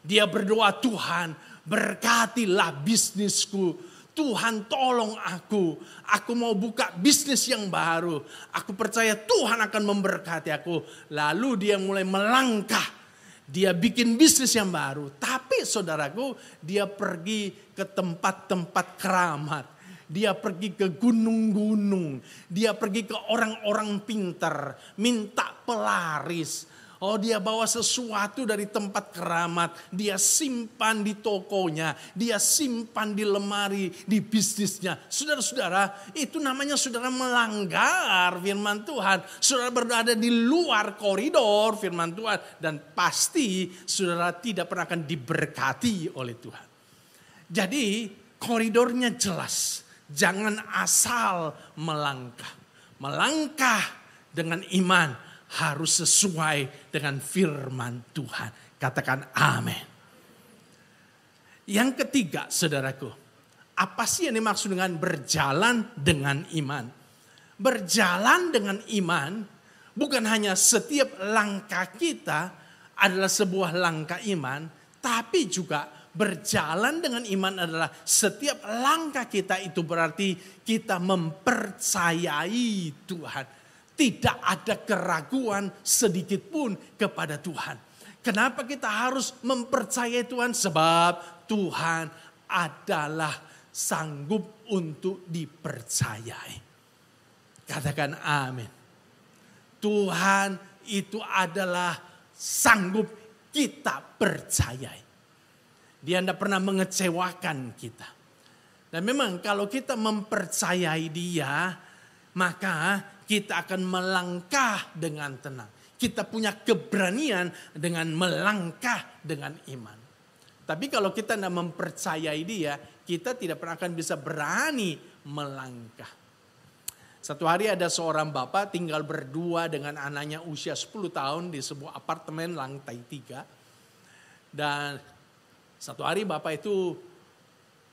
Dia berdoa, Tuhan berkatilah bisnisku. Tuhan tolong aku mau buka bisnis yang baru. Aku percaya Tuhan akan memberkati aku. Lalu dia mulai melangkah. Dia bikin bisnis yang baru. Tapi saudaraku, dia pergi ke tempat-tempat keramat. Dia pergi ke gunung-gunung. Dia pergi ke orang-orang pintar. Minta pelaris. Oh, dia bawa sesuatu dari tempat keramat. Dia simpan di tokonya. Dia simpan di lemari, di bisnisnya. Saudara-saudara, itu namanya saudara melanggar firman Tuhan. Saudara berada di luar koridor firman Tuhan. Dan pasti saudara tidak pernah akan diberkati oleh Tuhan. Jadi koridornya jelas. Jangan asal melangkah. Melangkah dengan iman harus sesuai dengan firman Tuhan. Katakan amin. Yang ketiga, saudaraku, apa sih yang dimaksud dengan berjalan dengan iman? Berjalan dengan iman bukan hanya setiap langkah kita adalah sebuah langkah iman, tapi juga berjalan dengan iman adalah setiap langkah kita itu berarti kita mempercayai Tuhan. Tidak ada keraguan sedikit pun kepada Tuhan. Kenapa kita harus mempercayai Tuhan? Sebab Tuhan adalah sanggup untuk dipercayai. Katakan amin. Tuhan itu adalah sanggup kita percayai. Dia tidak pernah mengecewakan kita. Dan memang kalau kita mempercayai Dia, maka kita akan melangkah dengan tenang. Kita punya keberanian dengan melangkah dengan iman. Tapi kalau kita tidak mempercayai Dia, kita tidak pernah akan bisa berani melangkah. Satu hari ada seorang bapak tinggal berdua dengan anaknya usia 10 tahun di sebuah apartemen lantai 3. Dan satu hari bapak itu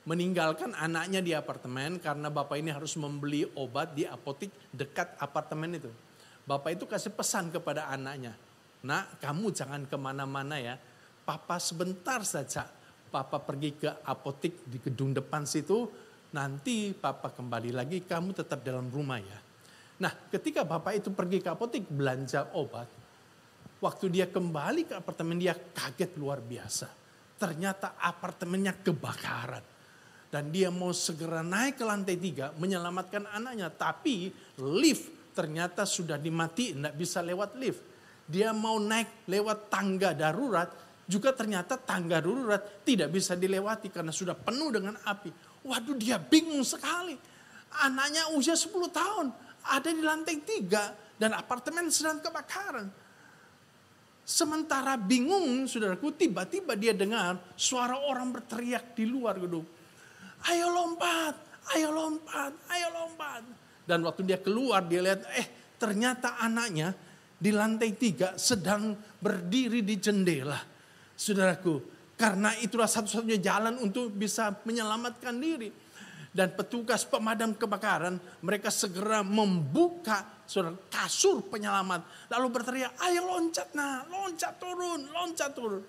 meninggalkan anaknya di apartemen karena bapak ini harus membeli obat di apotik dekat apartemen itu. Bapak itu kasih pesan kepada anaknya, "Nak, kamu jangan kemana-mana ya. Papa sebentar saja. Papa pergi ke apotik di gedung depan situ. Nanti papa kembali lagi, kamu tetap dalam rumah ya." Nah, ketika bapak itu pergi ke apotik belanja obat, waktu dia kembali ke apartemen dia kaget luar biasa. Ternyata apartemennya kebakaran. Dan dia mau segera naik ke lantai 3 menyelamatkan anaknya. Tapi lift ternyata sudah dimatiin, tidak bisa lewat lift. Dia mau naik lewat tangga darurat, juga ternyata tangga darurat tidak bisa dilewati karena sudah penuh dengan api. Waduh, dia bingung sekali. Anaknya usia 10 tahun, ada di lantai 3 dan apartemen sedang kebakaran. Sementara bingung, saudaraku, tiba-tiba dia dengar suara orang berteriak di luar gedung. "Ayo lompat, ayo lompat, ayo lompat." Dan waktu dia keluar dia lihat, ternyata anaknya di lantai 3 sedang berdiri di jendela. Saudaraku, karena itulah satu-satunya jalan untuk bisa menyelamatkan diri. Dan petugas pemadam kebakaran, mereka segera membuka kasur penyelamat. Lalu berteriak, "Ayo loncat nah, loncat turun, loncat turun."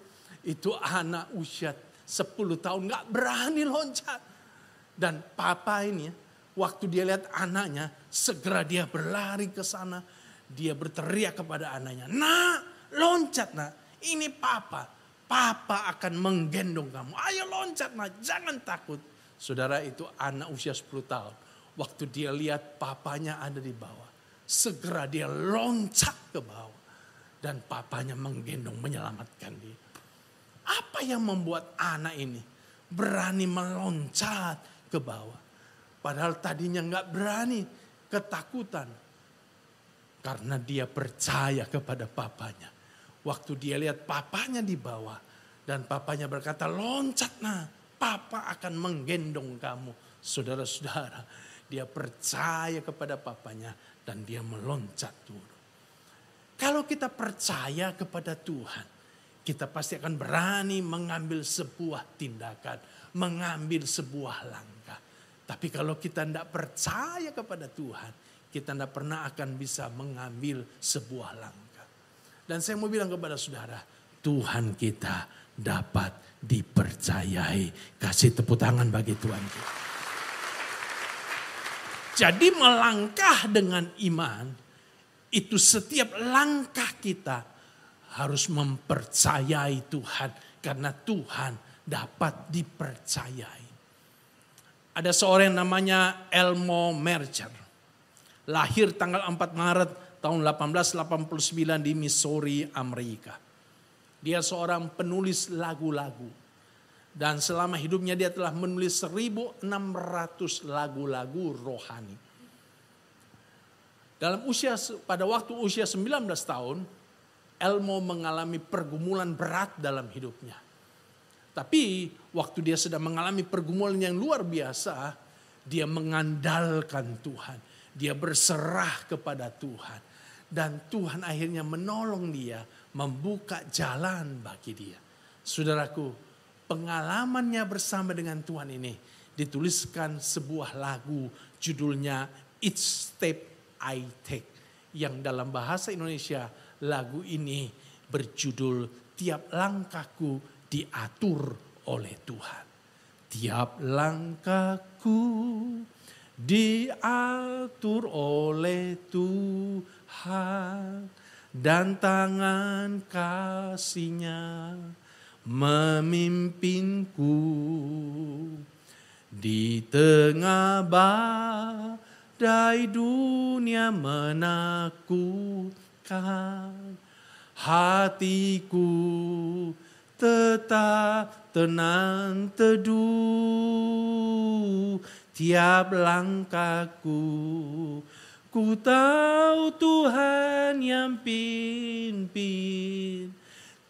Itu anak usia 10 tahun gak berani loncat. Dan papa ini, waktu dia lihat anaknya, segera dia berlari ke sana. Dia berteriak kepada anaknya, "Nak, loncat nak, ini papa. Papa akan menggendong kamu. Ayo loncat nak, jangan takut." Saudara, itu anak usia 10 tahun. Waktu dia lihat papanya ada di bawah, segera dia loncat ke bawah. Dan papanya menggendong, menyelamatkan dia. Apa yang membuat anak ini berani meloncat ke bawah? Padahal tadinya gak berani, ketakutan. Karena dia percaya kepada papanya. Waktu dia lihat papanya di bawah. Dan papanya berkata, "Loncat nah, papa akan menggendong kamu." Saudara-saudara, dia percaya kepada papanya dan dia meloncat turun. Kalau kita percaya kepada Tuhan, kita pasti akan berani mengambil sebuah tindakan, mengambil sebuah langkah. Tapi kalau kita tidak percaya kepada Tuhan, kita tidak pernah akan bisa mengambil sebuah langkah. Dan saya mau bilang kepada saudara, Tuhan kita dapat dipercayai. Kasih tepuk tangan bagi Tuhan kita. Jadi melangkah dengan iman, itu setiap langkah kita harus mempercayai Tuhan. Karena Tuhan dapat dipercayai. Ada seorang yang namanya Elmo Mercer. Lahir tanggal 4 Maret tahun 1889 di Missouri, Amerika. Dia seorang penulis lagu-lagu. Dan selama hidupnya dia telah menulis 1.600 lagu-lagu rohani. Pada waktu usia 19 tahun, Elmo mengalami pergumulan berat dalam hidupnya. Tapi waktu dia sedang mengalami pergumulan yang luar biasa, dia mengandalkan Tuhan. Dia berserah kepada Tuhan. Dan Tuhan akhirnya menolong dia, membuka jalan bagi dia. Saudaraku, pengalamannya bersama dengan Tuhan ini dituliskan sebuah lagu judulnya Each Step I Take. Yang dalam bahasa Indonesia lagu ini berjudul Tiap Langkahku Diatur oleh Tuhan. Tiap langkahku diatur oleh Tuhan. Dan tangan kasih-Nya memimpinku. Di tengah badai dunia menakutkan, hatiku tetap tenang teduh. Tiap langkahku, ku tahu Tuhan yang pimpin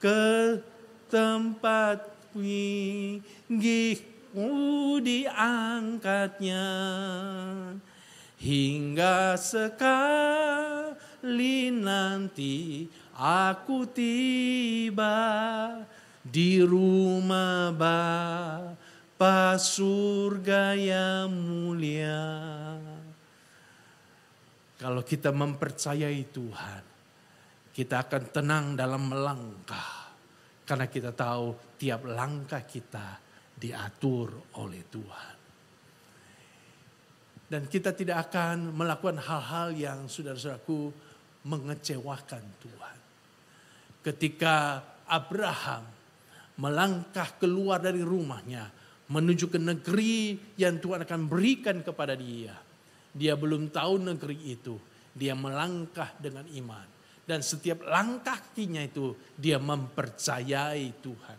ke tempat tinggimu diangkatnya. Hingga sekali nanti aku tiba di rumah Bapa surga yang mulia. Kalau kita mempercayai Tuhan, kita akan tenang dalam melangkah. Karena kita tahu tiap langkah kita diatur oleh Tuhan. Dan kita tidak akan melakukan hal-hal yang saudara-saudaraku mengecewakan Tuhan. Ketika Abraham melangkah keluar dari rumahnya menuju ke negeri yang Tuhan akan berikan kepada dia. Dia belum tahu negeri itu. Dia melangkah dengan iman. Dan setiap langkah kakinya itu dia mempercayai Tuhan.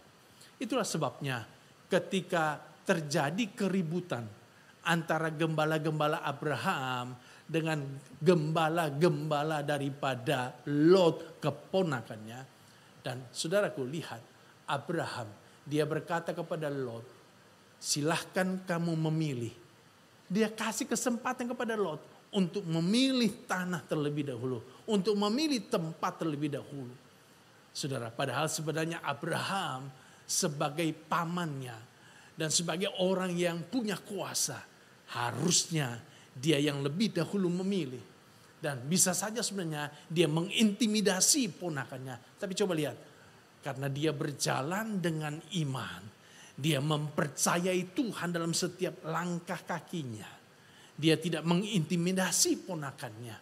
Itulah sebabnya ketika terjadi keributan antara gembala-gembala Abraham dengan gembala-gembala daripada Lot keponakannya. Dan saudaraku lihat Abraham, dia berkata kepada Lot, silahkan kamu memilih. Dia kasih kesempatan kepada Lot untuk memilih tanah terlebih dahulu. Untuk memilih tempat terlebih dahulu. Saudara, padahal sebenarnya Abraham sebagai pamannya dan sebagai orang yang punya kuasa, harusnya dia yang lebih dahulu memilih. Dan bisa saja sebenarnya dia mengintimidasi ponakannya. Tapi coba lihat, karena dia berjalan dengan iman. Dia mempercayai Tuhan dalam setiap langkah kakinya. Dia tidak mengintimidasi ponakannya.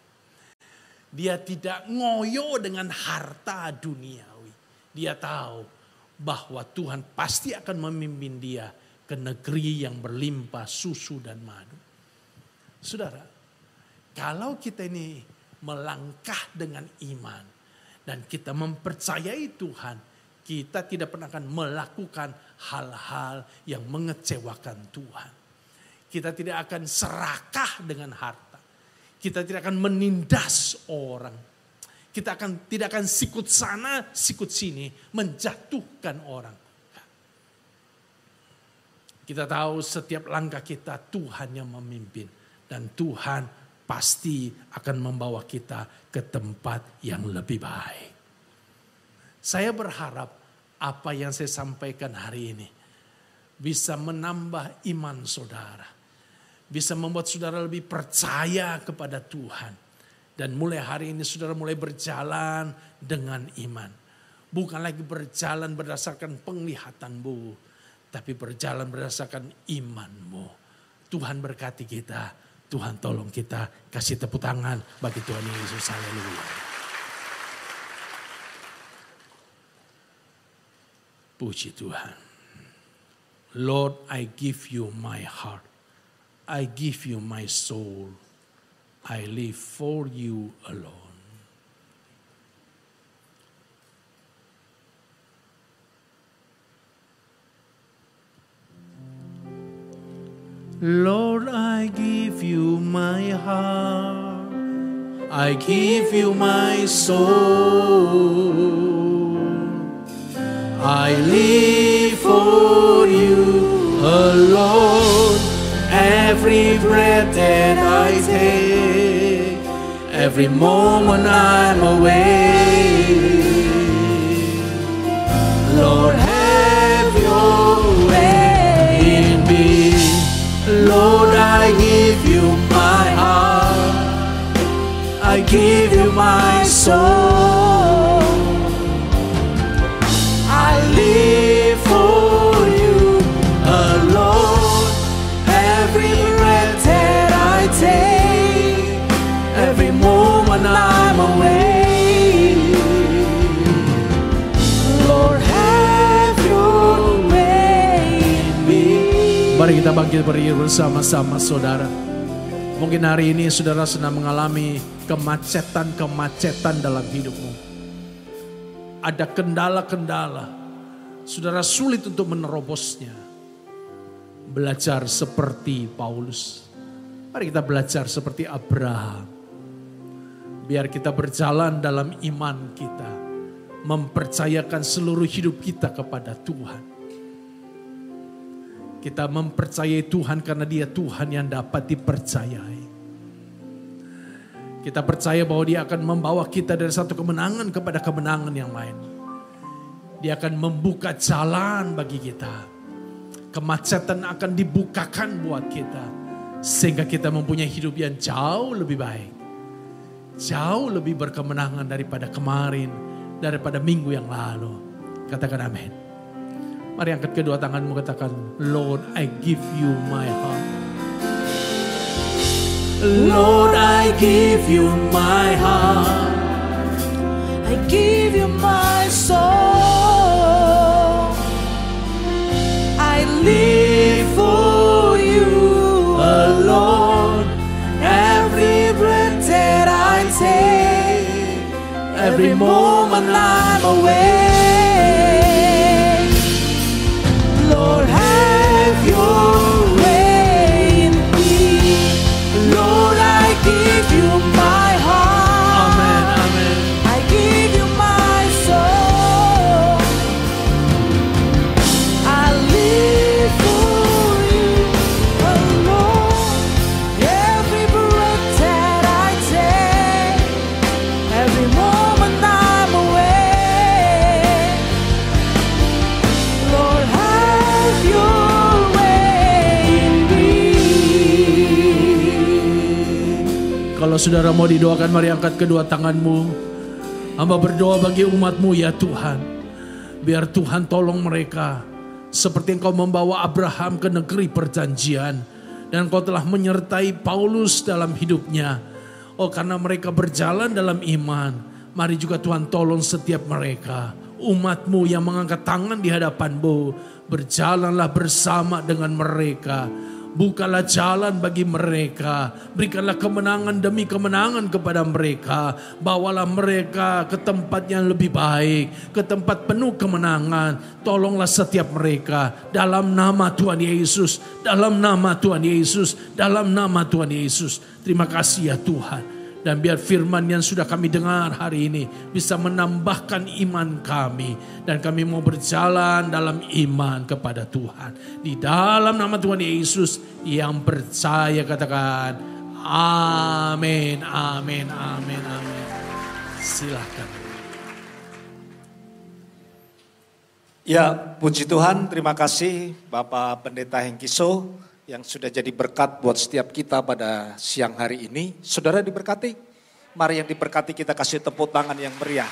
Dia tidak ngoyo dengan harta duniawi. Dia tahu bahwa Tuhan pasti akan memimpin dia ke negeri yang berlimpah susu dan madu. Saudara, kalau kita ini melangkah dengan iman dan kita mempercayai Tuhan, kita tidak pernah akan melakukan hal-hal yang mengecewakan Tuhan. Kita tidak akan serakah dengan harta. Kita tidak akan menindas orang. Kita tidak akan sikut sana, sikut sini, menjatuhkan orang. Kita tahu setiap langkah kita Tuhan yang memimpin. Dan Tuhan pasti akan membawa kita ke tempat yang lebih baik. Saya berharap apa yang saya sampaikan hari ini bisa menambah iman saudara. Bisa membuat saudara lebih percaya kepada Tuhan. Dan mulai hari ini saudara mulai berjalan dengan iman. Bukan lagi berjalan berdasarkan penglihatanmu, tapi berjalan berdasarkan imanmu. Tuhan berkati kita. Tuhan tolong kita. Kasih tepuk tangan bagi Tuhan Yesus. Haleluya. Puji Tuhan. Lord, I give you my heart. I give you my soul. I live for you alone. Lord, I give you my heart. I give you my soul. I live for you alone. Every breath that I take, every moment I'm awake. Lord, have your way in me. Lord, I give you my heart. I give you my soul. I live for you alone. Every breath that I take, every moment I'm awake. Lord, have your way in me. Mari kita bangkit berdiri bersama-sama saudara. Mungkin hari ini saudara sedang mengalami kemacetan-kemacetan dalam hidupmu. Ada kendala-kendala. Saudara sulit untuk menerobosnya. Belajar seperti Paulus. Mari kita belajar seperti Abraham. Biar kita berjalan dalam iman kita. Mempercayakan seluruh hidup kita kepada Tuhan. Kita mempercayai Tuhan karena Dia Tuhan yang dapat dipercayai. Kita percaya bahwa Dia akan membawa kita dari satu kemenangan kepada kemenangan yang lain. Dia akan membuka jalan bagi kita. Kemacetan akan dibukakan buat kita. Sehingga kita mempunyai hidup yang jauh lebih baik. Jauh lebih berkemenangan daripada kemarin. Daripada minggu yang lalu. Katakan amin. Mari angkat kedua tanganmu, katakan, Lord, I give you my heart. Lord, I give you my heart. I give you my soul. I live for you alone. Every breath that I take, every moment I'm away. Lord, have your way in me. Lord, I give you my heart. Amen, amen. I give you my soul. I live for you alone. Every breath that I take, every moment I'm away. Lord, have your way in me. Kalau saudara mau didoakan, mari angkat kedua tanganmu. Hamba berdoa bagi umatmu ya Tuhan. Biar Tuhan tolong mereka. Seperti Engkau membawa Abraham ke negeri perjanjian. Dan Engkau telah menyertai Paulus dalam hidupnya. Oh, karena mereka berjalan dalam iman. Mari juga Tuhan tolong setiap mereka. Umatmu yang mengangkat tangan di hadapanmu. Berjalanlah bersama dengan mereka. Bukalah jalan bagi mereka. Berikanlah kemenangan demi kemenangan kepada mereka. Bawalah mereka ke tempat yang lebih baik. Ke tempat penuh kemenangan. Tolonglah setiap mereka. Dalam nama Tuhan Yesus. Dalam nama Tuhan Yesus. Dalam nama Tuhan Yesus. Terima kasih ya Tuhan. Dan biar firman yang sudah kami dengar hari ini bisa menambahkan iman kami. Dan kami mau berjalan dalam iman kepada Tuhan. Di dalam nama Tuhan Yesus yang percaya katakan amin, amin, amin, amin. Silakan. Ya, puji Tuhan, terima kasih Bapak Pendeta Hengkiso yang sudah jadi berkat buat setiap kita pada siang hari ini. Saudara diberkati, mari yang diberkati kita kasih tepuk tangan yang meriah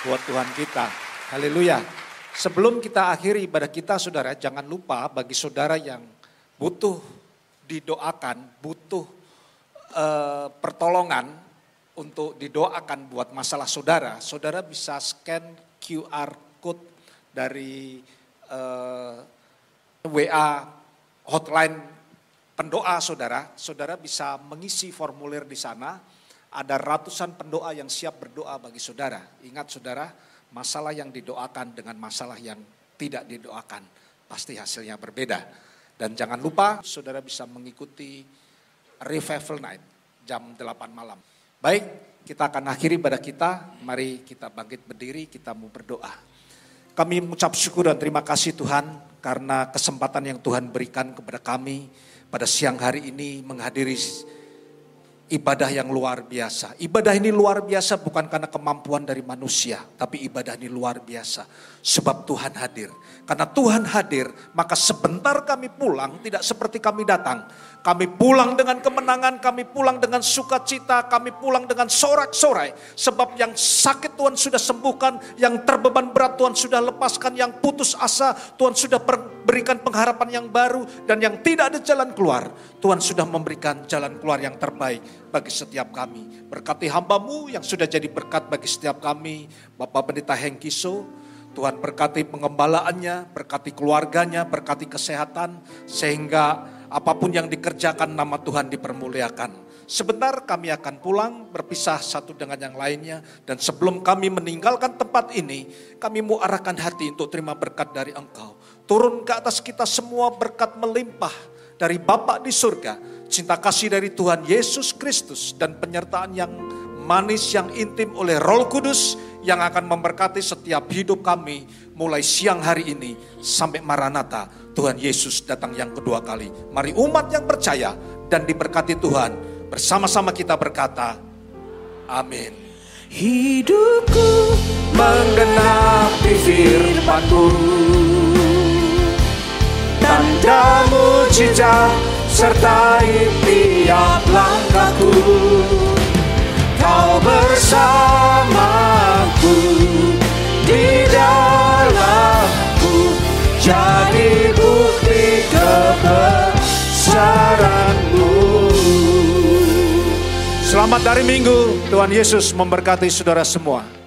buat Tuhan kita. Haleluya. Sebelum kita akhiri ibadah kita saudara, jangan lupa bagi saudara yang butuh didoakan, butuh pertolongan untuk didoakan buat masalah saudara, saudara bisa scan QR code dari WA hotline pendoa saudara, saudara bisa mengisi formulir di sana. Ada ratusan pendoa yang siap berdoa bagi saudara. Ingat saudara, masalah yang didoakan dengan masalah yang tidak didoakan pasti hasilnya berbeda. Dan jangan lupa saudara bisa mengikuti Revival Night jam 8 malam. Baik, kita akan akhiri pada kita. Mari kita bangkit berdiri, kita mau berdoa. Kami mengucap syukur dan terima kasih Tuhan karena kesempatan yang Tuhan berikan kepada kami pada siang hari ini menghadiri ibadah yang luar biasa. Ibadah ini luar biasa bukan karena kemampuan dari manusia, tapi ibadah ini luar biasa sebab Tuhan hadir. Karena Tuhan hadir, maka sebentar kami pulang tidak seperti kami datang. Kami pulang dengan kemenangan, kami pulang dengan sukacita, kami pulang dengan sorak-sorai. Sebab yang sakit Tuhan sudah sembuhkan, yang terbeban berat Tuhan sudah lepaskan, yang putus asa Tuhan sudah berikan pengharapan yang baru. Dan yang tidak ada jalan keluar, Tuhan sudah memberikan jalan keluar yang terbaik bagi setiap kami. Berkati hamba-Mu yang sudah jadi berkat bagi setiap kami, Bapak Pendeta Hengkiso. Tuhan berkati pengembalaannya, berkati keluarganya, berkati kesehatan, sehingga apapun yang dikerjakan nama Tuhan dipermuliakan. Sebentar kami akan pulang, berpisah satu dengan yang lainnya. Dan sebelum kami meninggalkan tempat ini, kami mau arahkan hati untuk terima berkat dari Engkau. Turun ke atas kita semua berkat melimpah dari Bapa di surga, cinta kasih dari Tuhan Yesus Kristus, dan penyertaan yang manis, yang intim oleh Roh Kudus, yang akan memberkati setiap hidup kami mulai siang hari ini sampai Maranatha, Tuhan Yesus datang yang kedua kali. Mari umat yang percaya dan diberkati Tuhan, bersama-sama kita berkata, amin. Hidupku menggenapi firman-Mu, tanda mujizat sertai tiap langkahku. Kau bersamaku di dalamku, jadi bukti kebesaran-Mu. Selamat hari Minggu, Tuhan Yesus memberkati saudara semua.